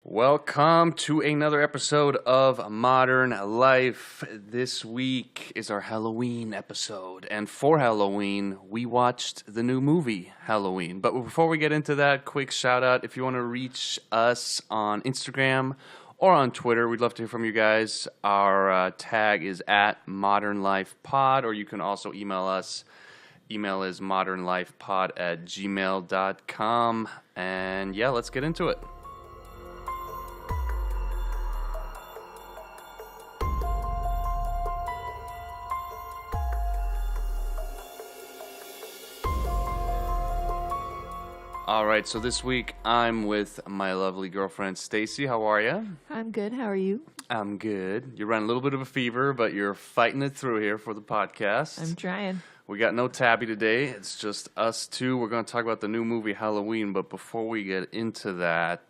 Welcome to another episode of Modern Life. This week is our Halloween episode, and for Halloween, we watched the new movie, Halloween. But before we get into that, quick shout out, if you want to reach us on Instagram or on Twitter, we'd love to hear from you guys. Our tag is at Modern Life Pod, or you can also email us. Email is modernlifepod@gmail.com, and yeah, let's get into it. All right, so this week I'm with my lovely girlfriend, Stacy. How are you? I'm good. How are you? I'm good. You're running a little bit of a fever, but you're fighting it through here for the podcast. I'm trying. We got no Tabby today. It's just us two. We're going to talk about the new movie Halloween, but before we get into that,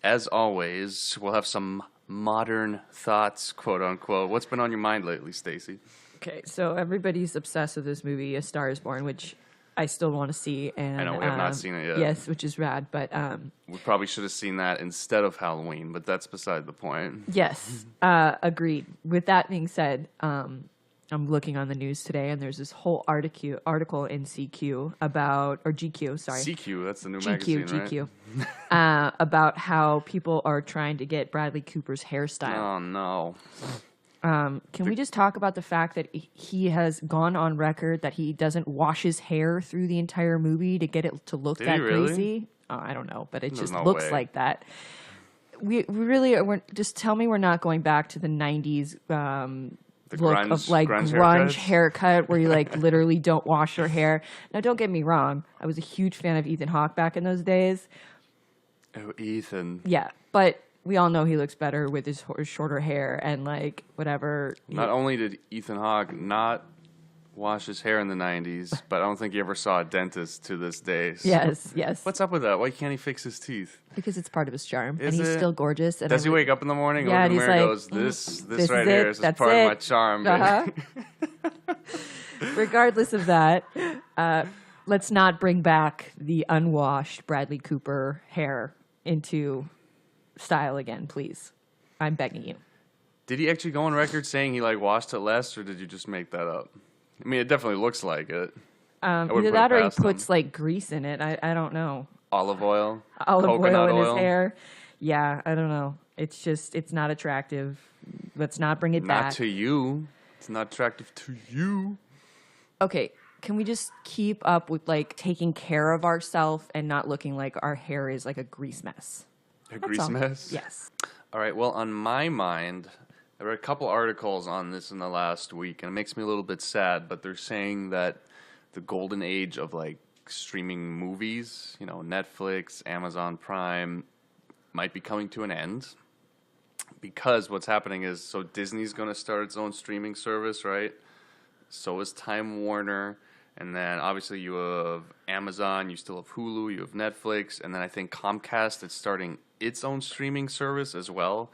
as always, we'll have some modern thoughts, quote unquote. What's been on your mind lately, Stacy? Okay, so everybody's obsessed with this movie, A Star is Born, which I still want to see. And I know, we have not seen it yet. Yes, which is rad, but we probably should have seen that instead of Halloween, but that's beside the point. Yes, agreed. With that being said, I'm looking on the news today, and there's this whole article in CQ about, or GQ, sorry. CQ, that's the new magazine, GQ, right? about how people are trying to get Bradley Cooper's hairstyle. Oh, no. Can we just talk about the fact that he has gone on record that he doesn't wash his hair through the entire movie to get it to look Did that he really? greasy? Oh, I don't know, but it There's just no looks way. like that. We really are. Just tell me we're not going back to the 90s look of like grunge haircut where you like literally don't wash your hair. Now, don't get me wrong. I was a huge fan of Ethan Hawke back in those days. Oh, Ethan. Yeah, but we all know he looks better with his shorter hair and like whatever. Not only did Ethan Hawke not wash his hair in the 90s, but I don't think he ever saw a dentist to this day. So Yes. what's up with that? Why can't he fix his teeth? Because it's part of his charm, Is and he's it? still gorgeous. And Does he wake up in the morning Yeah, and and look in the he's mirror like, and goes, this is right it. here is That's part of it. my charm, baby. Regardless of that, let's not bring back the unwashed Bradley Cooper hair into style again, please. I'm begging you. Did he actually go on record saying he like washed it less, or did you just make that up? I mean, it definitely looks like it. Either that or he puts like grease in it. I don't know. Olive oil? Olive Coconut oil in oil? his hair. Yeah, I don't know. It's just, it's not attractive. Let's not bring it back. Not to you. It's not attractive to you. Okay, can we just keep up with like taking care of ourselves and not looking like our hair is like a grease mess? A grease mess? Yes. All right, well, on my mind, there were a couple articles on this in the last week, and it makes me a little bit sad, but they're saying that the golden age of, like, streaming movies, you know, Netflix, Amazon Prime, might be coming to an end. Because what's happening is, so Disney's going to start its own streaming service, right? So is Time Warner. And then, obviously, you have Amazon, you still have Hulu, you have Netflix, and then I think Comcast is starting its own streaming service as well.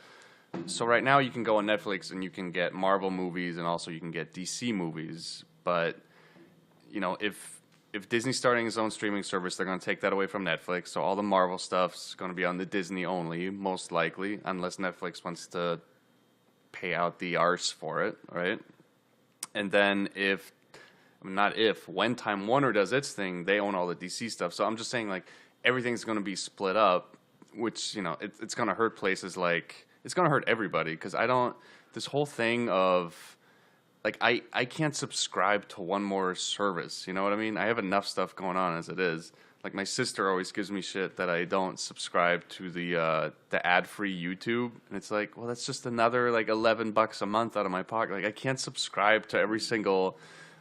So right now you can go on Netflix and you can get Marvel movies and also you can get DC movies. But, you know, if Disney's starting its own streaming service, they're going to take that away from Netflix. So all the Marvel stuff's going to be on the Disney only, most likely, unless Netflix wants to pay out the arse for it, right? And then when Time Warner does its thing, they own all the DC stuff. So I'm just saying, like, everything's going to be split up, which, you know, it's going to hurt places like, it's going to hurt everybody, because this whole thing of, like, I can't subscribe to one more service, you know what I mean? I have enough stuff going on as it is. Like, my sister always gives me shit that I don't subscribe to the ad-free YouTube, and it's like, well, that's just another, like, $11 a month out of my pocket. Like, I can't subscribe to every single...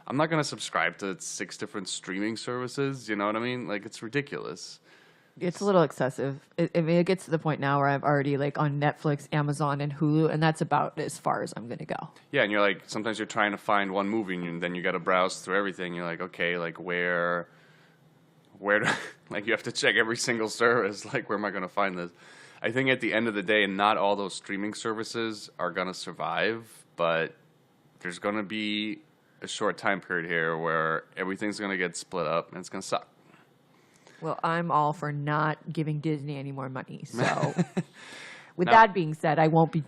I'm not going to subscribe to 6 different streaming services, you know what I mean? Like, it's ridiculous. It's a little excessive. It gets to the point now where I've already like on Netflix, Amazon, and Hulu, and that's about as far as I'm going to go. Yeah, and you're like, sometimes you're trying to find one movie, and then you got to browse through everything. You're like, okay, like where do, like you have to check every single service. Like, where am I going to find this? I think at the end of the day, not all those streaming services are going to survive, but there's going to be a short time period here where everything's going to get split up, and it's going to suck. Well, I'm all for not giving Disney any more money. So With that being said, I won't be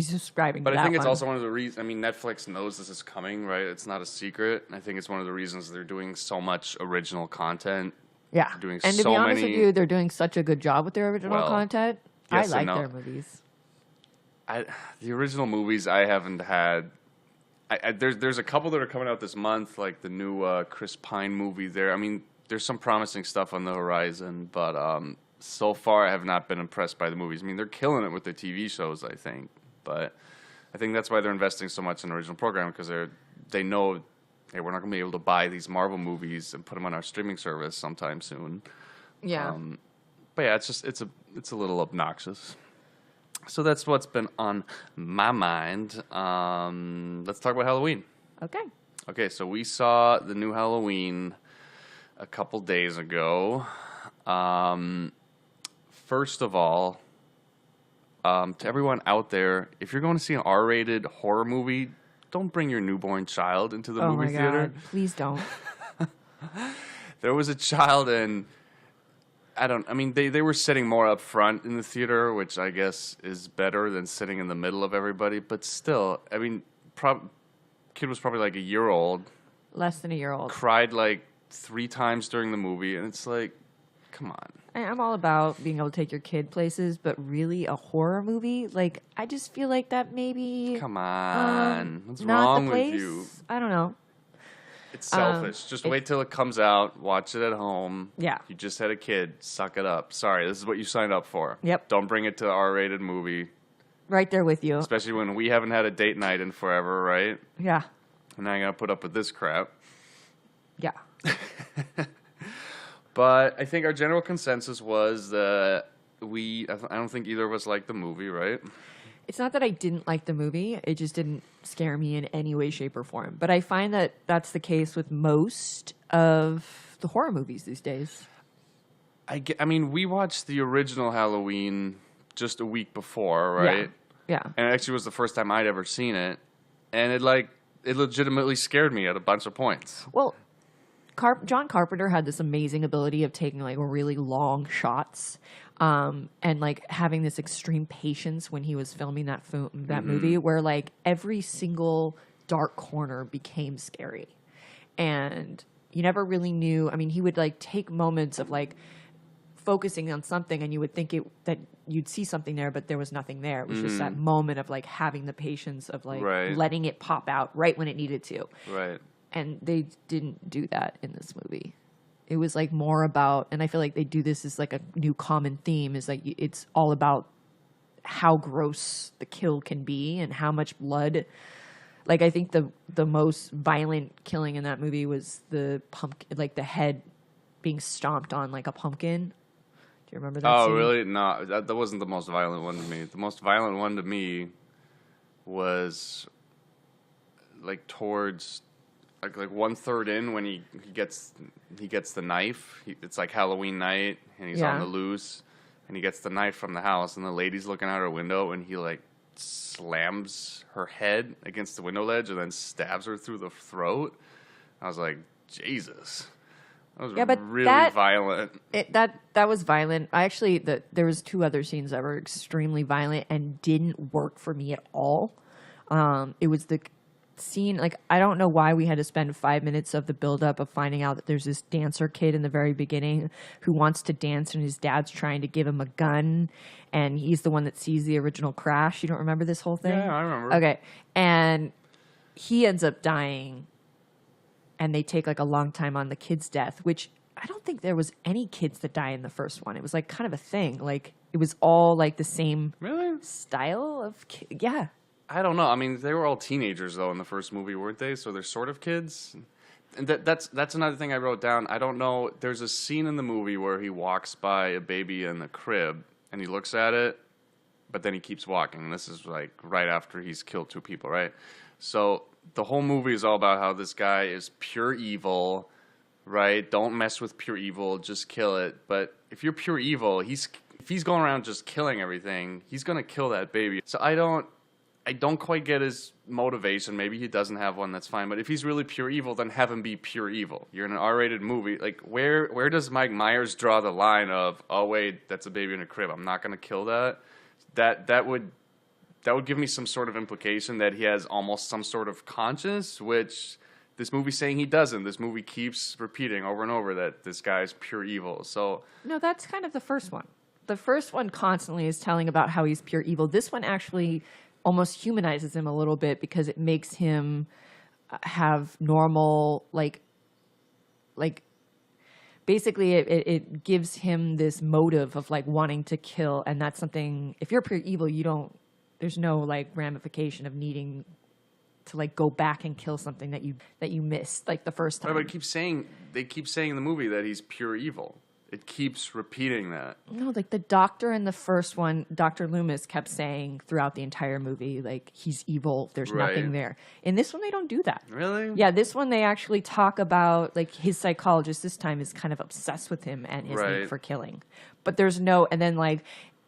subscribing to that But I think it's one. also one of the reasons, I mean, Netflix knows this is coming, right? It's not a secret. I think it's one of the reasons they're doing so much original content. Yeah. Doing and to so be honest many, with you, they're doing such a good job with their original content. Yes I like and no. their movies. The original movies I haven't had. There's a couple that are coming out this month, like the new Chris Pine movie there. I mean, there's some promising stuff on the horizon, but so far I have not been impressed by the movies. I mean, they're killing it with the TV shows, I think. But I think that's why they're investing so much in original programming, because they know, hey, we're not going to be able to buy these Marvel movies and put them on our streaming service sometime soon. Yeah. But yeah, it's a little obnoxious. So that's what's been on my mind. Let's talk about Halloween. Okay. Okay, so we saw the new Halloween a couple days ago. First of all, to everyone out there, if you're going to see an R-rated horror movie, don't bring your newborn child into the movie theater. God. Please don't. There was a child, and they were sitting more up front in the theater, which I guess is better than sitting in the middle of everybody. But still, I mean, kid was probably like a year old. Less than a year old. Cried like 3 times during the movie, and it's like, come on. I'm all about being able to take your kid places, but really a horror movie? Like, I just feel like that maybe... Come on. What's not wrong the place? with you? I don't know. It's selfish. Just wait till it comes out. Watch it at home. Yeah. You just had a kid. Suck it up. Sorry, this is what you signed up for. Yep. Don't bring it to an R-rated movie. Right there with you. Especially when we haven't had a date night in forever, right? Yeah. And now I gotta put up with this crap. Yeah. But I think our general consensus was that I don't think either of us liked the movie, right? It's not that I didn't like the movie. It just didn't scare me in any way, shape, or form. But I find that that's the case with most of the horror movies these days. I mean, we watched the original Halloween just a week before, right? Yeah. And it actually was the first time I'd ever seen it. And it legitimately scared me at a bunch of points. Well, John Carpenter had this amazing ability of taking like really long shots, and like having this extreme patience when he was filming that movie, where like every single dark corner became scary, and you never really knew. I mean, he would like take moments of like focusing on something, and you would think that you'd see something there, but there was nothing there. It was just that moment of like having the patience of like letting it pop out right when it needed to. Right. And they didn't do that in this movie. It was like more about, and I feel like they do this as like a new common theme, is like it's all about how gross the kill can be and how much blood. Like I think the most violent killing in that movie was the pumpkin, like the head being stomped on like a pumpkin. Do you remember that scene? Oh, really? No, that wasn't the most violent one to me. The most violent one to me was like towards like 1/3 in when he gets the knife. It's like Halloween night and he's on the loose and he gets the knife from the house and the lady's looking out her window and he like slams her head against the window ledge and then stabs her through the throat. I was like, Jesus. That was really violent. That was violent. I actually there was 2 other scenes that were extremely violent and didn't work for me at all. It was the scene, like I don't know why we had to spend 5 minutes of the buildup of finding out that there's this dancer kid in the very beginning who wants to dance and his dad's trying to give him a gun and he's the one that sees the original crash. You don't remember this whole thing? Yeah, I remember. Okay. And he ends up dying and they take like a long time on the kid's death, which I don't think there was any kids that die in the first one. It was like kind of a thing. Like it was all like the same style of yeah. I don't know. I mean, they were all teenagers though in the first movie, weren't they? So they're sort of kids. And that's another thing I wrote down. I don't know. There's a scene in the movie where he walks by a baby in the crib and he looks at it, but then he keeps walking. And this is like right after he's killed 2 people, right? So the whole movie is all about how this guy is pure evil, right? Don't mess with pure evil, just kill it. But if you're pure evil, if he's going around just killing everything, he's gonna kill that baby. So I don't quite get his motivation. Maybe he doesn't have one, that's fine. But if he's really pure evil, then have him be pure evil. You're in an R-rated movie. Like, where does Mike Myers draw the line of, oh, wait, that's a baby in a crib. I'm not going to kill that? that would give me some sort of implication that he has almost some sort of conscience, which this movie's saying he doesn't. This movie keeps repeating over and over that this guy's pure evil. So no, that's kind of the first one. The first one constantly is telling about how he's pure evil. This one actually almost humanizes him a little bit because it makes him have normal, like basically it gives him this motive of like wanting to kill. And that's something, if you're pure evil, there's no like ramification of needing to like go back and kill something that you missed like the first time. Right, but they keep saying in the movie that he's pure evil. It keeps repeating that. No, like the doctor in the first one, Dr. Loomis kept saying throughout the entire movie, like, he's evil, there's nothing there. In this one, they don't do that. Really? Yeah, this one, they actually talk about, like, his psychologist this time is kind of obsessed with him and his need for killing. But there's no, and then, like,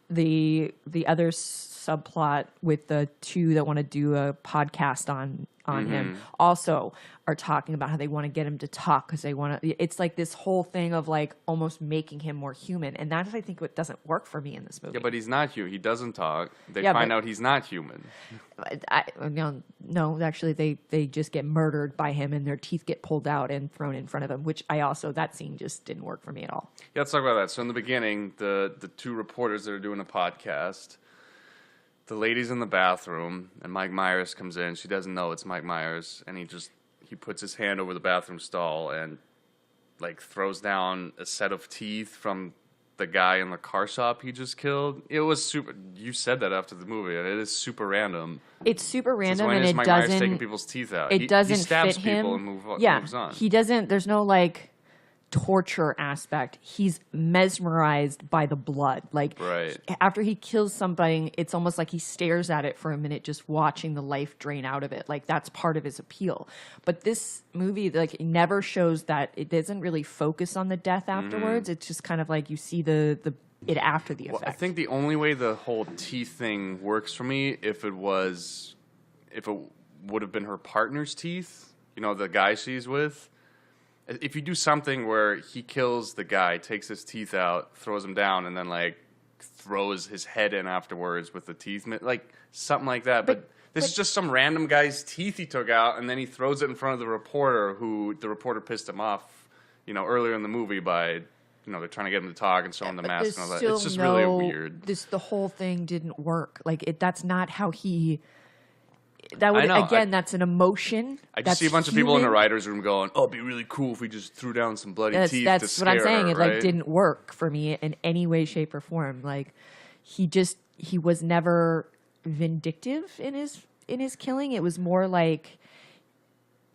the other subplot with the two that want to do a podcast on him also are talking about how they want to get him to talk because they want to. It's like this whole thing of like almost making him more human, and that's I think what doesn't work for me in this movie. Yeah, but he's not human. He doesn't talk. They find out he's not human. No, actually, they just get murdered by him, and their teeth get pulled out and thrown in front of him. Which that scene just didn't work for me at all. Yeah, let's talk about that. So in the beginning, the two reporters that are doing a podcast. The lady's in the bathroom, and Mike Myers comes in. She doesn't know it's Mike Myers, and he puts his hand over the bathroom stall and like throws down a set of teeth from the guy in the car shop he just killed. It was super. You said that after the movie, and it is super random. It's super random, and it Mike doesn't. Myers taking people's teeth out. It doesn't he stabs fit him. people and moves on. He doesn't. There's no like torture aspect. He's mesmerized by the blood. Like after he kills somebody, it's almost like he stares at it for a minute, just watching the life drain out of it. Like that's part of his appeal. But this movie, like, it never shows that. It doesn't really focus on the death afterwards. It's just kind of like you see it after the effect. Well, I think the only way the whole teeth thing works for me if it would have been her partner's teeth, the guy she's with. If you do something where he kills the guy, takes his teeth out, throws him down, and then like throws his head in afterwards with the teeth, like something like that. But this is just some random guy's teeth he took out, and then he throws it in front of the reporter, who the reporter pissed him off, earlier in the movie by, they're trying to get him to talk and show him the mask and all that. It's just really weird. The whole thing didn't work. Like that's not how he. That would again. That's an emotion. I just see a bunch of people in the writers' room going, "Oh, it'd be really cool if we just threw down some bloody teeth." That's what I'm saying. Her, It didn't work for me in any way, shape, or form. Like he was never vindictive in his killing. It was more like,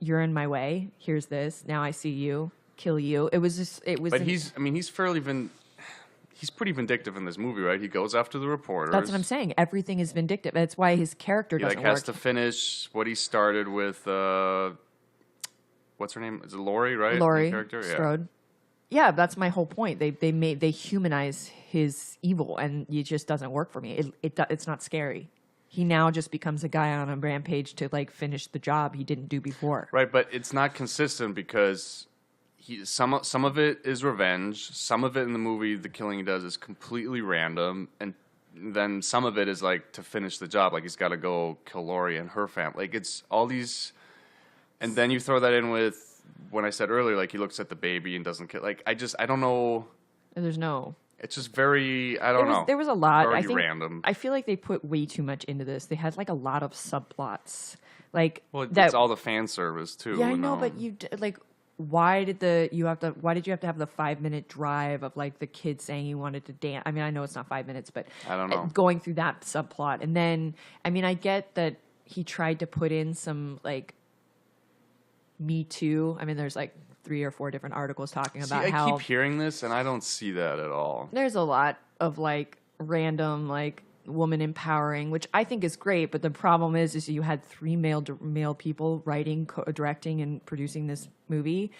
"You're in my way. Here's this. Now I see you. Kill you." It was just. It was. But he's pretty vindictive in this movie, right? He goes after the reporters. That's what I'm saying. Everything is vindictive. That's why his character doesn't work. He has to finish what he started with. What's her name? Is it Laurie, right? Laurie Strode. Yeah, that's my whole point. They humanize his evil, and it just doesn't work for me. It's not scary. He now just becomes a guy on a rampage to like finish the job he didn't do before. Right, but it's not consistent because. Some of it is revenge. Some of it in the movie, the killing he does is completely random, and then some of it is like to finish the job. Like he's got to go kill Laurie and her family. Like it's all these, and then you throw that in with when I said earlier, like he looks at the baby and doesn't kill. Like I don't know. There's no. It's just very. I don't know. There was a lot. I think random. I feel like they put way too much into this. They had like a lot of subplots. Like it's all the fan service too. Yeah, I know, but you like. Why did you have to have the 5-minute drive of like the kid saying he wanted to dance? I mean, I know it's not 5 minutes, but I don't know. Going through that subplot. And then, I mean, I get that he tried to put in some like Me Too. I mean, there's like 3 or 4 different articles talking about how I keep hearing this and I don't see that at all. There's a lot of like random like woman empowering, which I think is great, but the problem is you had 3 male people writing, directing, and producing this movie,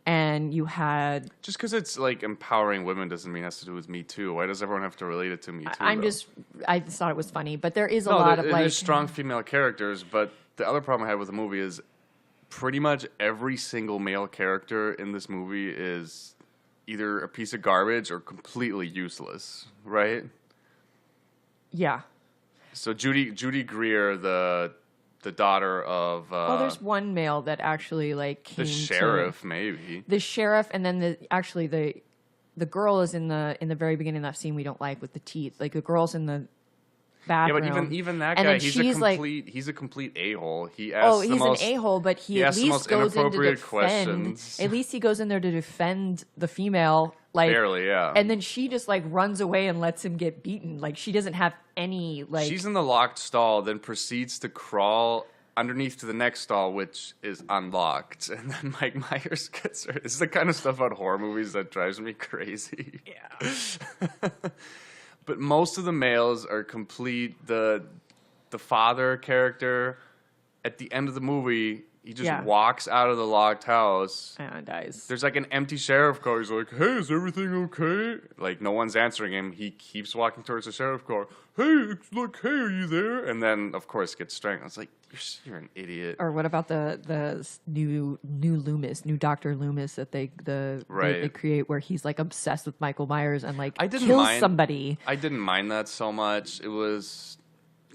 and you had just because it's like empowering women doesn't mean it has to do with Me Too. Why does everyone have to relate it to Me Too? I just thought it was funny, but there is a lot of like there's strong female characters, but the other problem I had with the movie is pretty much every single male character in this movie is either a piece of garbage or completely useless, right? Yeah. So Judy Greer, the daughter of there's one male that actually like came the sheriff, maybe the sheriff, and then the girl is in the very beginning of that scene we don't like with the teeth. Like the girl's in the bathroom. Yeah, but even that guy, he's a complete a-hole. He asks he's an a-hole, but he at least goes in to defend. Questions. At least he goes in there to defend the female. Like, barely, yeah. And then she just like runs away and lets him get beaten. Like she doesn't have any like. She's in the locked stall, then proceeds to crawl underneath to the next stall, which is unlocked, and then Mike Myers gets her. This is the kind of stuff about horror movies that drives me crazy. Yeah. But most of the males are complete. The father character at the end of the movie, he just walks out of the locked house and dies. There's like an empty sheriff car. He's like, "Hey, is everything okay?" Like no one's answering him. He keeps walking towards the sheriff car. "Hey, look, hey, are you there?" And then of course gets strangled. It's like you're an idiot. Or what about the new Loomis, new Dr. Loomis that they create, where he's like obsessed with Michael Myers and like kills somebody. I didn't mind that so much.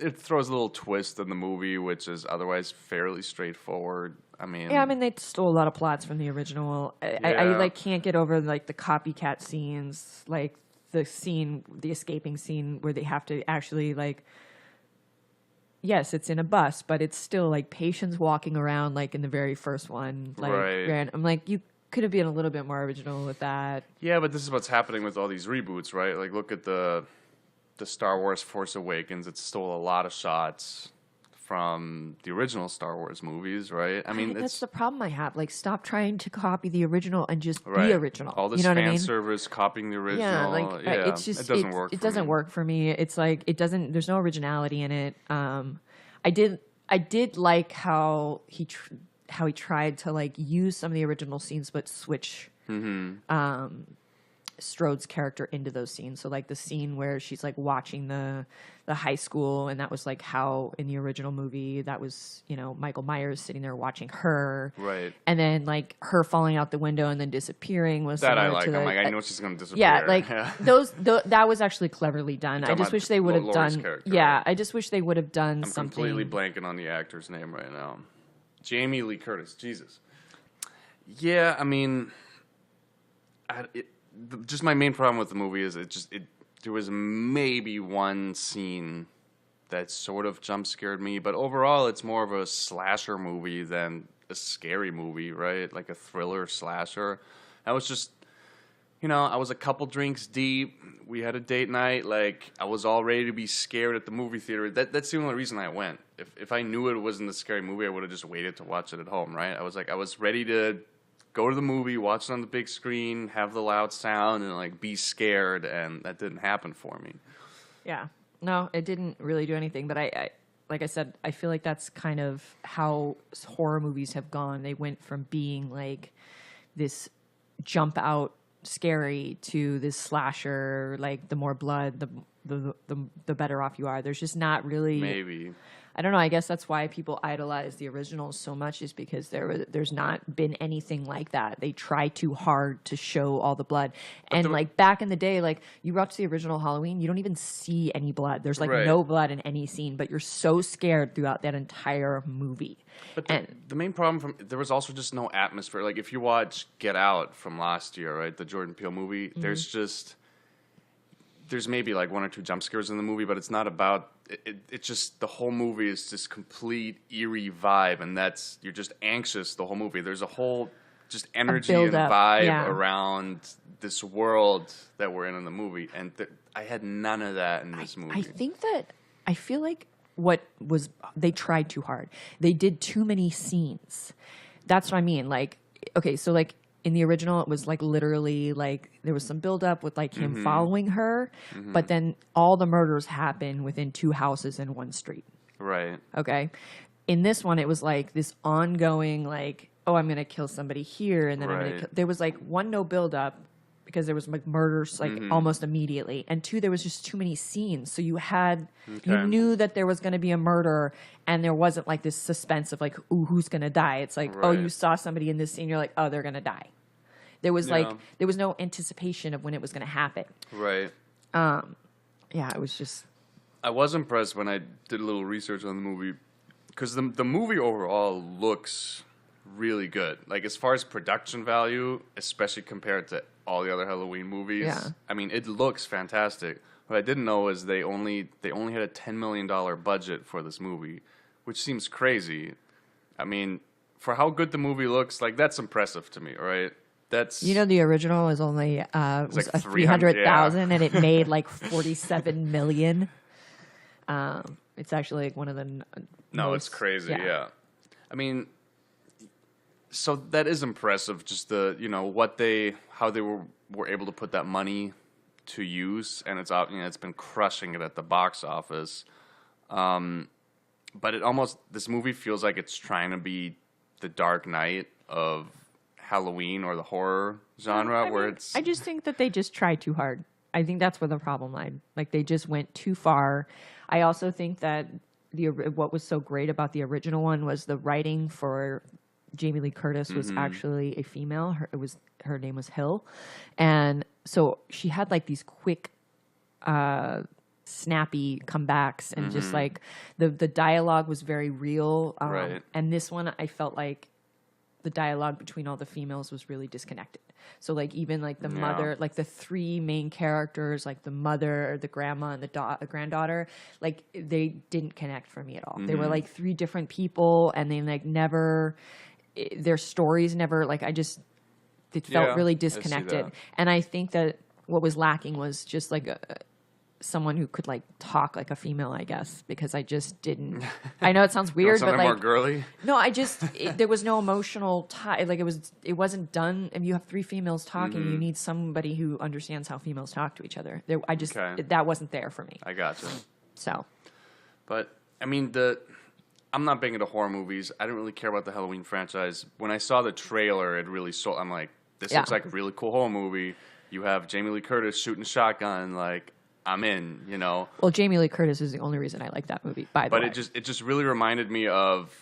It throws a little twist in the movie, which is otherwise fairly straightforward. I mean, they stole a lot of plots from the original. I like can't get over like the copycat scenes, like the escaping scene where they have to actually like. Yes, it's in a bus, but it's still like patients walking around like in the very first one. Like, right. I'm like, you could have been a little bit more original with that. Yeah, but this is what's happening with all these reboots, right? Like, look at the Star Wars Force Awakens. It stole a lot of shots from the original Star Wars movies, right? I mean, that's the problem I have. Like, stop trying to copy the original and just be original. All this fan service, copying the original. It's just, it doesn't work. It doesn't work for me. It's like it doesn't. There's no originality in it. I did like how he tried to like use some of the original scenes, but switch. Strode's character into those scenes. So like the scene where she's like watching the high school, and that was like how in the original movie that was, Michael Myers sitting there watching her. Right. And then like her falling out the window and then disappearing was that I like. I'm like, I know she's going to disappear. Yeah, like that was actually cleverly done. I just wish they would have done. Character, yeah, I just wish they would have done something. I'm completely blanking on the actor's name right now. Jamie Lee Curtis. Jesus. Yeah, I mean, just my main problem with the movie is there was maybe one scene that sort of jump scared me, but overall it's more of a slasher movie than a scary movie, right? Like a thriller slasher. I was just, I was a couple drinks deep. We had a date night. Like I was all ready to be scared at the movie theater. That's the only reason I went. If I knew it wasn't a scary movie, I would have just waited to watch it at home, right? I was ready to go to the movie, watch it on the big screen, have the loud sound, and like be scared, and that didn't happen for me. Yeah, no, it didn't really do anything. But I like I said, I feel like that's kind of how horror movies have gone. They went from being like this jump out scary to this slasher. Like the more blood, the better off you are. There's just not really maybe. I don't know. I guess that's why people idolize the originals so much, is because there's not been anything like that. They try too hard to show all the blood. And like back in the day, like you watch the original Halloween, you don't even see any blood. There's like no blood in any scene, but you're so scared throughout that entire movie. But the main problem there was also just no atmosphere. Like if you watch Get Out from last year, right, the Jordan Peele movie, there's maybe like one or two jump scares in the movie, but it's not about it's just the whole movie is this complete eerie vibe, and you're just anxious the whole movie. There's a whole just energy and vibe around this world that we're in the movie, and I had none of that in this movie. I feel like they tried too hard. They did too many scenes. That's what I mean. Like, okay, so like in the original, it was like literally like there was some buildup with like him following her, but then all the murders happen within 2 houses in 1 street. Right. Okay. In this one, it was like this ongoing like, oh, I'm going to kill somebody here, and then I'm going to kill. There was like 1, no buildup because there was like murders like almost immediately, and 2, there was just too many scenes. So you knew that there was going to be a murder, and there wasn't like this suspense of like, ooh, who's going to die? It's like, oh, you saw somebody in this scene, you're like, oh, they're going to die. There was there was no anticipation of when it was going to happen. Right. Yeah, it was just. I was impressed when I did a little research on the movie because the movie overall looks really good. Like as far as production value, especially compared to all the other Halloween movies. Yeah. I mean, it looks fantastic. What I didn't know is they only had a $10 million budget for this movie, which seems crazy. I mean, for how good the movie looks, like that's impressive to me, right? That's the original was only was like a 300,000 yeah. and it made like 47 million. It's actually like one of the it's crazy. Yeah. I mean, so that is impressive. Just how they were able to put that money to use, and it's been crushing it at the box office. But this movie feels like it's trying to be the Dark Knight of Halloween or the horror genre, I just think that they just tried too hard. I think that's where the problem lied. Like they just went too far. I also think that what was so great about the original one was the writing for Jamie Lee Curtis was actually a female. Her name was Hill, and so she had like these quick, snappy comebacks, and just like the dialogue was very real. Right. And this one, I felt like the dialogue between all the females was really disconnected. So like even like the mother, like the three main characters, like the mother, the grandma, and the granddaughter, like they didn't connect for me at all. They were like three different people, and they like never, their stories never like it felt really disconnected. And I think that what was lacking was just like someone who could like talk like a female, I guess, because I just didn't. I know it sounds weird, but like more girly. No, there was no emotional tie. Like it wasn't done. If you have three females talking, you need somebody who understands how females talk to each other. That wasn't there for me. I gotcha. So, but I mean I'm not big into horror movies. I didn't really care about the Halloween franchise. When I saw the trailer, it really sold. I'm like, this looks like a really cool horror movie. You have Jamie Lee Curtis shooting shotgun, like. I'm in, Well, Jamie Lee Curtis is the only reason I like that movie, by the way. But it just really reminded me of,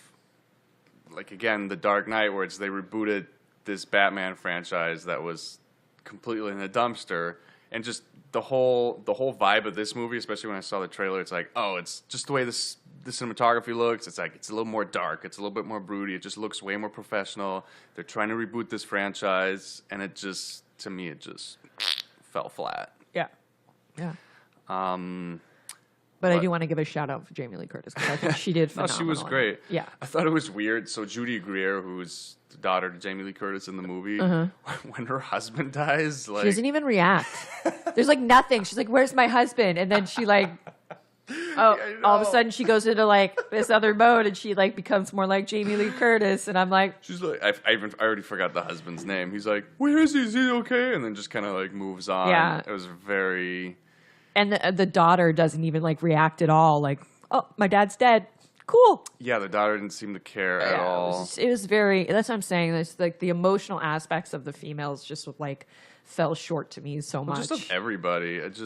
like, again, The Dark Knight, where they rebooted this Batman franchise that was completely in a dumpster, and just the whole vibe of this movie, especially when I saw the trailer, it's like, oh, it's just the way the cinematography looks. It's like it's a little more dark. It's a little bit more broody. It just looks way more professional. They're trying to reboot this franchise, and to me, it just fell flat. Yeah. Yeah. But I do want to give a shout out for Jamie Lee Curtis because I think she did phenomenal. No, she was great. Yeah. I thought it was weird. So Judy Greer, who's the daughter to Jamie Lee Curtis in the movie, when her husband dies, like she doesn't even react. There's like nothing. She's like, "Where's my husband?" And then she like, all of a sudden she goes into like this other mode and she like becomes more like Jamie Lee Curtis. And I'm like, she's like, I already forgot the husband's name. He's like, "Where is he? Is he okay?" And then just kind of like moves on. Yeah. It was very. And the daughter doesn't even like react at all. Like, oh, my dad's dead. Cool. Yeah, the daughter didn't seem to care at all. It was very. That's what I'm saying. It's like the emotional aspects of the females just like fell short to me so much. Just of everybody. It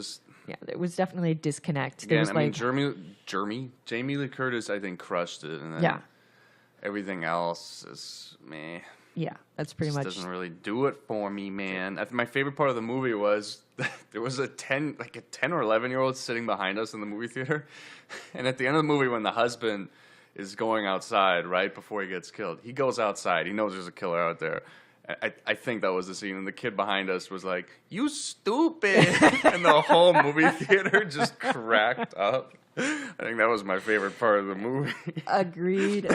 was definitely a disconnect. Again, Jamie Lee Curtis, I think, crushed it, and then everything else is meh. Yeah, that's pretty much. Doesn't really do it for me, man. My favorite part of the movie was there was a 10 or 11-year-old sitting behind us in the movie theater, and at the end of the movie, when the husband is going outside right before he gets killed, he goes outside. He knows there's a killer out there. I think that was the scene, and the kid behind us was like, "You stupid!" and the whole movie theater just cracked up. I think that was my favorite part of the movie. Agreed.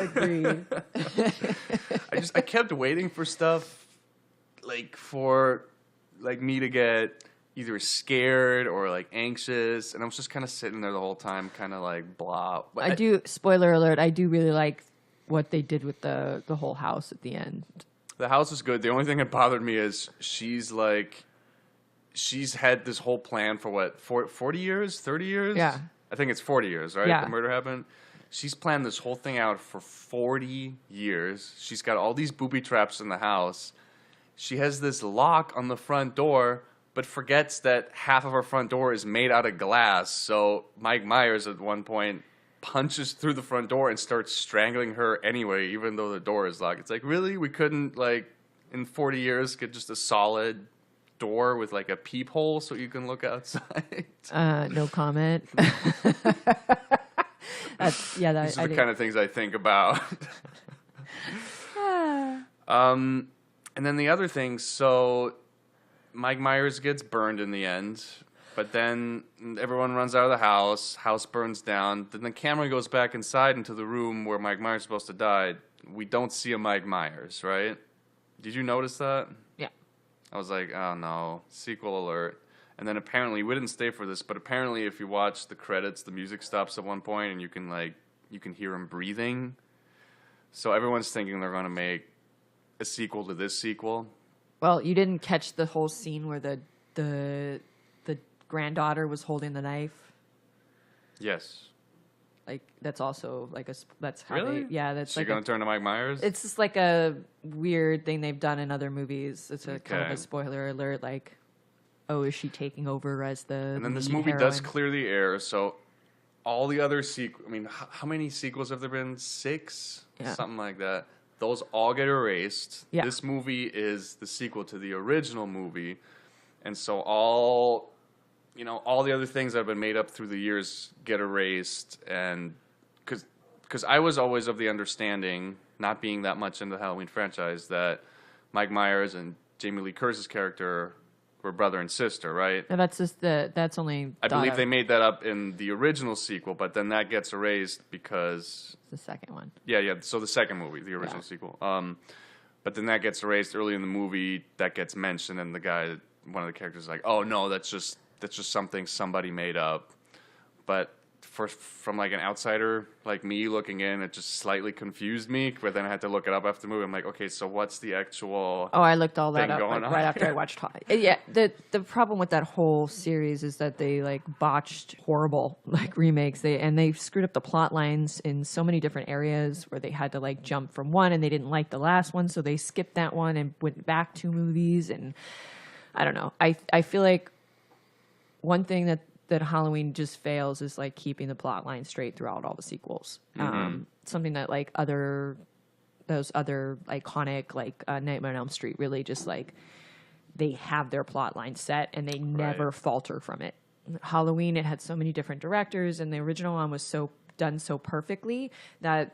I kept waiting for stuff for me to get either scared or like anxious, and I was just kind of sitting there the whole time, kind of like blah. But spoiler alert, I do really like what they did with the whole house at the end. The house is good. The only thing that bothered me is she's had this whole plan for what, 40 years, 30 years? Yeah. I think it's 40 years, right? Yeah. The murder happened. She's planned this whole thing out for 40 years. She's got all these booby traps in the house. She has this lock on the front door, but forgets that half of her front door is made out of glass. So Mike Myers at one point punches through the front door and starts strangling her anyway, even though the door is locked. It's like, really? We couldn't, in 40 years, get just a solid door with like a peephole so you can look outside. No comment. These are the kind of things I think about. And then the other thing, so Mike Myers gets burned in the end, but then everyone runs out of the house burns down, then the camera goes back inside into the room where Mike Myers is supposed to die. We don't see a Mike Myers, right? Did you notice that? Yeah. I was like, oh no, sequel alert. And then apparently, we didn't stay for this, but apparently if you watch the credits, the music stops at one point and you can hear him breathing. So everyone's thinking they're going to make a sequel to this sequel. Well, you didn't catch the whole scene where the granddaughter was holding the knife. Yes. Like that's also like that's how really? that's so like going to turn to Mike Myers? It's just like a weird thing they've done in other movies. It's a kind of a spoiler alert. Like, oh, is she taking over as the? And then this movie does clear the air. So all the other sequels. I mean, how many sequels have there been? 6, something like that. Those all get erased. Yeah. This movie is the sequel to the original movie, and so all the other things that have been made up through the years get erased. And because I was always of the understanding, not being that much into the Halloween franchise, that Mike Myers and Jamie Lee Curtis's character were brother and sister, right? No, that's only. I believe they made that up in the original sequel, but then that gets erased because the second one. Yeah. So the second movie, the original sequel. But then that gets erased early in the movie. That gets mentioned, and one of the characters is like, "Oh no, that's just something somebody made up." But from like an outsider like me looking in, it just slightly confused me. But then I had to look it up after the movie. I'm like, okay, so what's the actual? Oh, I looked all that up right here? after I watched. Yeah, the problem with that whole series is that they like botched horrible like remakes. They screwed up the plot lines in so many different areas where they had to like jump from one, and they didn't like the last one, so they skipped that one and went back 2 movies. And I don't know. I feel like one thing that Halloween just fails is like keeping the plot line straight throughout all the sequels. Mm-hmm. Something that like those other iconic like Nightmare on Elm Street really just like they have their plot line set and they never falter from it. Halloween, it had so many different directors, and the original one was done so perfectly that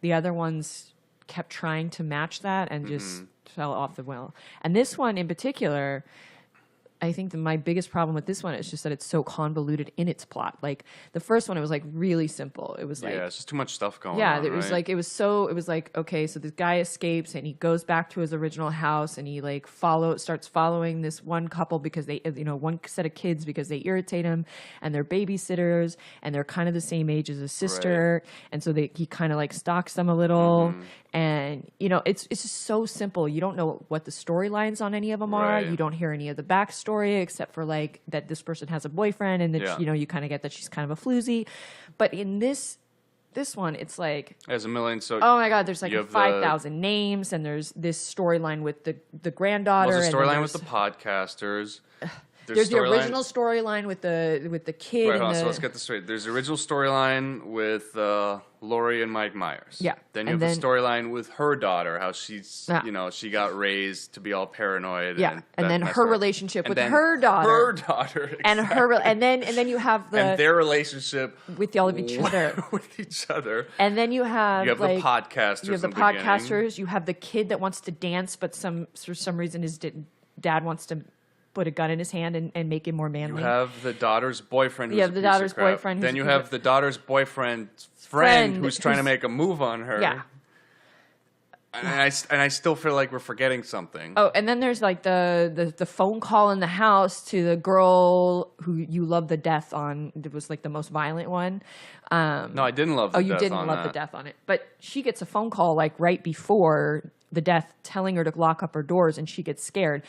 the other ones kept trying to match that and just fell off the well. And this one in particular, I think that my biggest problem with this one is just that it's so convoluted in its plot. Like the first one, it was like really simple. It was like it's just too much stuff going on. Yeah, it was like it was like okay, so this guy escapes and he goes back to his original house and he like starts following this one couple because they one set of kids because they irritate him, and they're babysitters and they're kind of the same age as his sister, and so he kind of like stalks them a little. And it's just so simple. You don't know what the storylines on any of them are. You don't hear any of the backstory except for like that this person has a boyfriend and that you kind of get that she's kind of a floozy. But in this one, it's like there's a million. So oh my god, there's like 5,000 names, and there's this storyline with the granddaughter. There's a storyline with the podcasters. There's the original storyline with the kid. Right, so let's get this straight. There's the original storyline with Laurie and Mike Myers. Yeah. Then you have the storyline with her daughter, how she's she got raised to be all paranoid. Yeah. And then her relationship with her daughter. Her daughter. Exactly. And then you have their relationship with all of each other. With each other. And then you have the podcasters. You have the podcasters. You have the kid that wants to dance, but for some reason his dad wants to put a gun in his hand and make him more manly. You have the daughter's boyfriend who's the daughter's boyfriend. Then you have the daughter's boyfriend's friend who's trying to make a move on her. Yeah. And I still feel like we're forgetting something. Oh, and then there's like the phone call in the house to the girl who you love the death on. It was like the most violent one. No, I didn't love the death on that. Oh, you didn't love the death on it. But she gets a phone call like right before the death telling her to lock up her doors, and she gets scared,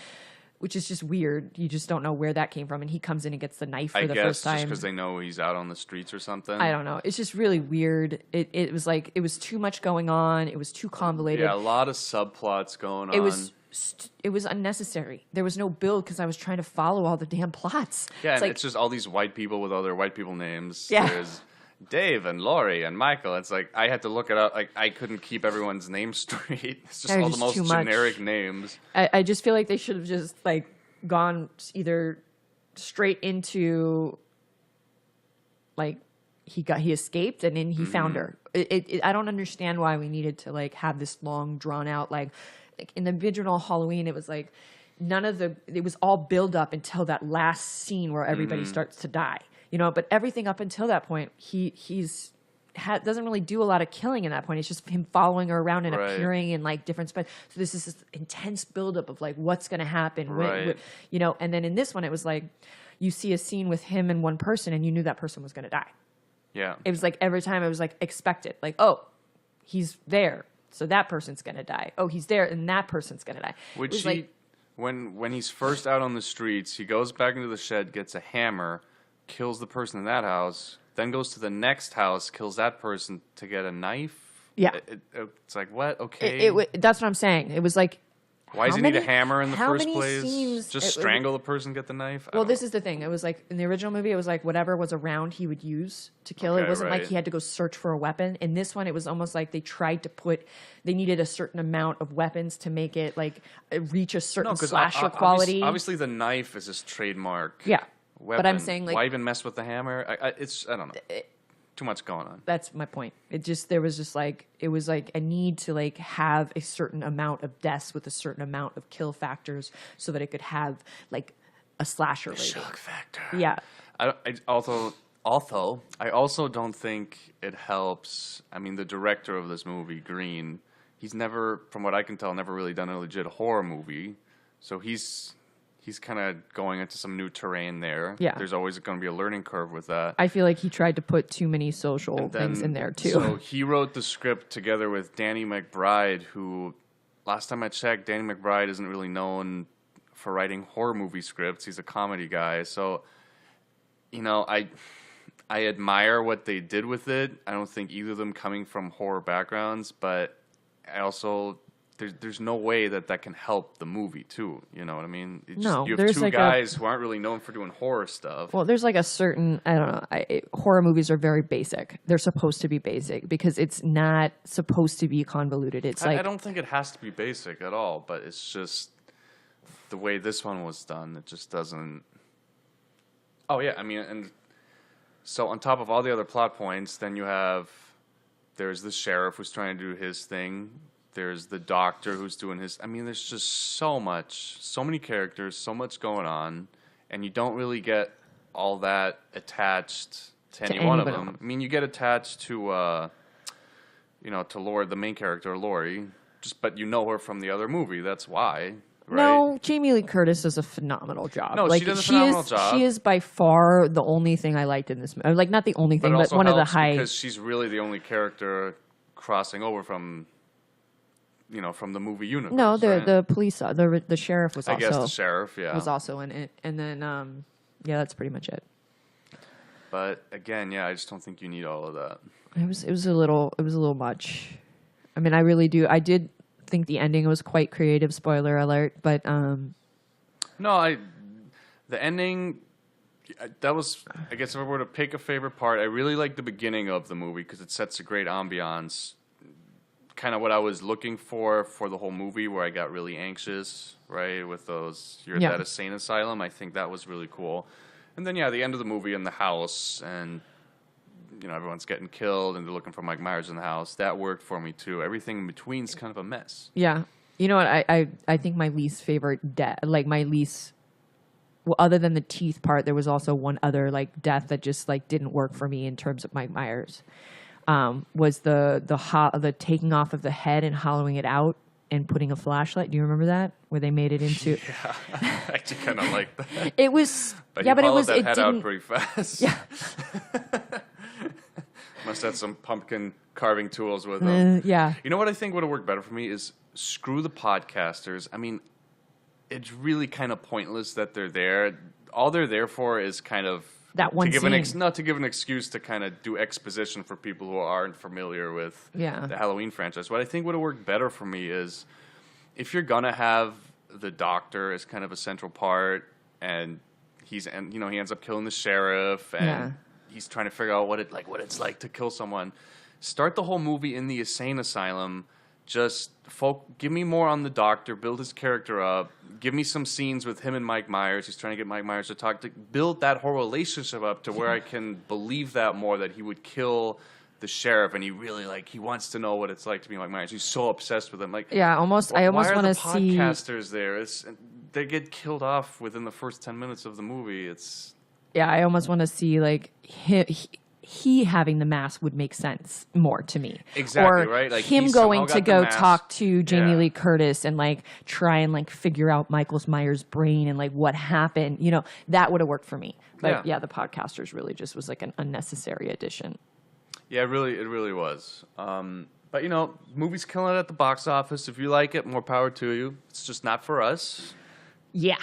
which is just weird. You just don't know where that came from. And he comes in and gets the knife for the first time. I guess just because they know he's out on the streets or something. I don't know. It's just really weird. It was like, it was too much going on. It was too convoluted. Yeah, a lot of subplots going on. It was unnecessary. There was no build because I was trying to follow all the damn plots. Yeah, it's just all these white people with other white people names. Yeah. There's Dave and Laurie and Michael. It's like I had to look it up. Like I couldn't keep everyone's name straight. It's just all the most generic names. I just feel like they should have just like gone either straight into like he escaped and then he found her. I don't understand why we needed to like have this long drawn out like in the original Halloween. It was like it was all build up until that last scene where everybody starts to die, you know. But everything up until that point, doesn't really do a lot of killing in that point. It's just him following her around and appearing in like different spots. So this is this intense buildup of like what's going to happen, you know. And then in this one, it was like you see a scene with him and one person, and you knew that person was going to die. Yeah, it was like every time it was like expected, like oh, he's there, so that person's going to die. Oh, he's there, and that person's going to die. Which when he's first out on the streets, he goes back into the shed, gets a hammer, kills the person in that house. Then goes to the next house, kills that person to get a knife. Yeah. It's like, what? Okay. That's what I'm saying. It was like, why does he need a hammer in the first place? Scenes, just strangle the person, get the knife? Well, this is the thing. It was like, in the original movie, it was like whatever was around he would use to kill. Okay, it wasn't like he had to go search for a weapon. In this one, it was almost like they needed a certain amount of weapons to make it like reach a certain slasher quality. Obviously, the knife is his trademark. Yeah. Weapon. But I'm saying like, why even mess with the hammer? I don't know. Too much going on. That's my point. It was like a need to like have a certain amount of deaths with a certain amount of kill factors so that it could have like a slasher rating. Shock factor. Yeah. I also don't think it helps. I mean, the director of this movie, Green, he's never, from what I can tell, never really done a legit horror movie. So he's kind of going into some new terrain there. Yeah. There's always going to be a learning curve with that. I feel like he tried to put too many social things in there, too. So he wrote the script together with Danny McBride, who, last time I checked, Danny McBride isn't really known for writing horror movie scripts. He's a comedy guy. So, you know, I admire what they did with it. I don't think either of them coming from horror backgrounds, but I also... There's no way that can help the movie, too. You know what I mean? You have two guys who aren't really known for doing horror stuff. Well, there's like a certain, I don't know, horror movies are very basic. They're supposed to be basic because it's not supposed to be convoluted. I don't think it has to be basic at all, but it's just the way this one was done. It just doesn't... Oh, yeah, I mean, and so on top of all the other plot points, then there's the sheriff who's trying to do his thing. There's the doctor who's doing his... I mean, there's just so many characters, so much going on, and you don't really get all that attached to any one of them. I mean, you get attached to, to Lori, the main character, Lori, but you know her from the other movie. That's why, right? No, Jamie Lee Curtis does a phenomenal job. No, she does a phenomenal job. She is by far the only thing I liked in this movie. Like, not the only thing, but one of the high... because she's really the only character crossing over from... from the movie universe. No, the police, the sheriff was also... I guess the sheriff, yeah. Was also in it. And then, that's pretty much it. But, again, I just don't think you need all of that. It was a little much. I mean, I really do. I did think the ending was quite creative, spoiler alert, but... No, the ending... That was, I guess if I were to pick a favorite part, I really like the beginning of the movie because it sets a great ambiance. Kind of what I was looking for the whole movie, where I got really anxious, right, with those, you're at that insane asylum. I think that was really cool. And then, the end of the movie in the house, and, everyone's getting killed, and they're looking for Mike Myers in the house. That worked for me, too. Everything in between is kind of a mess. Yeah. You know what? I think my least favorite death, like my least... Well, other than the teeth part, there was also one other, like, death that just, like, didn't work for me in terms of Mike Myers. Was the taking off of the head and hollowing it out and putting a flashlight. Do you remember that? Where they made it into... Yeah, I actually kind of like that. It was... But yeah, but it was... that it head didn't... out pretty fast. Yeah. Must have some pumpkin carving tools with them. Yeah. You know what I think would have worked better for me is screw the podcasters. I mean, it's really kind of pointless that they're there. All they're there for is kind of... that one scene. Not to give an excuse to kind of do exposition for people who aren't familiar with the Halloween franchise. What I think would have worked better for me is if you're going to have the doctor as kind of a central part, and he ends up killing the sheriff, and he's trying to figure out what it's like to kill someone. Start the whole movie in the insane asylum, Just give me more on the doctor, build his character up, give me some scenes with him and Mike Myers. He's trying to get Mike Myers to talk, to build that whole relationship up to where I can believe that more, that he would kill the sheriff, and he really he wants to know what it's like to be Mike Myers. He's so obsessed with him. I almost want to see podcasters there. They get killed off within the first 10 minutes of the movie. I almost want to see he having the mask would make sense more to me. Exactly, or right? Him going to go talk to Jamie Lee Curtis and try and figure out Michael Myers' brain and what happened. That would have worked for me. But the podcasters really just was an unnecessary addition. Yeah, it really was. But movie's killing it at the box office. If you like it, more power to you. It's just not for us. Yeah.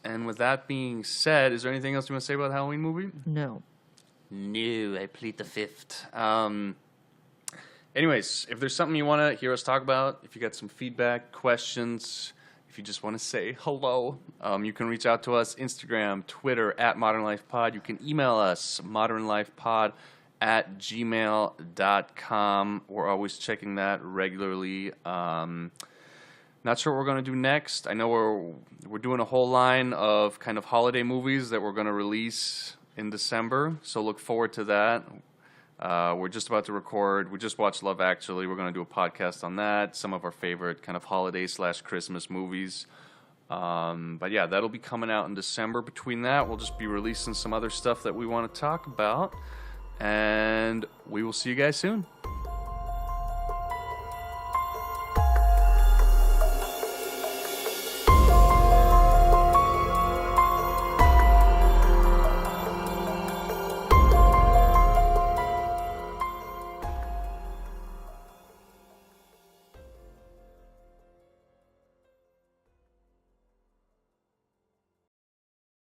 And with that being said, is there anything else you want to say about the Halloween movie? No, I plead the fifth. Anyways, if there's something you want to hear us talk about, if you got some feedback, questions, if you just want to say hello, you can reach out to us, Instagram, Twitter, @ModernLifePod. You can email us, modernlifepod@gmail.com. We're always checking that regularly. Not sure what we're going to do next. I know we're doing a whole line of kind of holiday movies that we're going to release in December, so look forward to that. We're just about to record. We just watched Love Actually. We're going to do a podcast on that, some of our favorite kind of holiday/Christmas movies. But yeah, that'll be coming out in December. Between that, we'll just be releasing some other stuff that we want to talk about, and we will see you guys soon.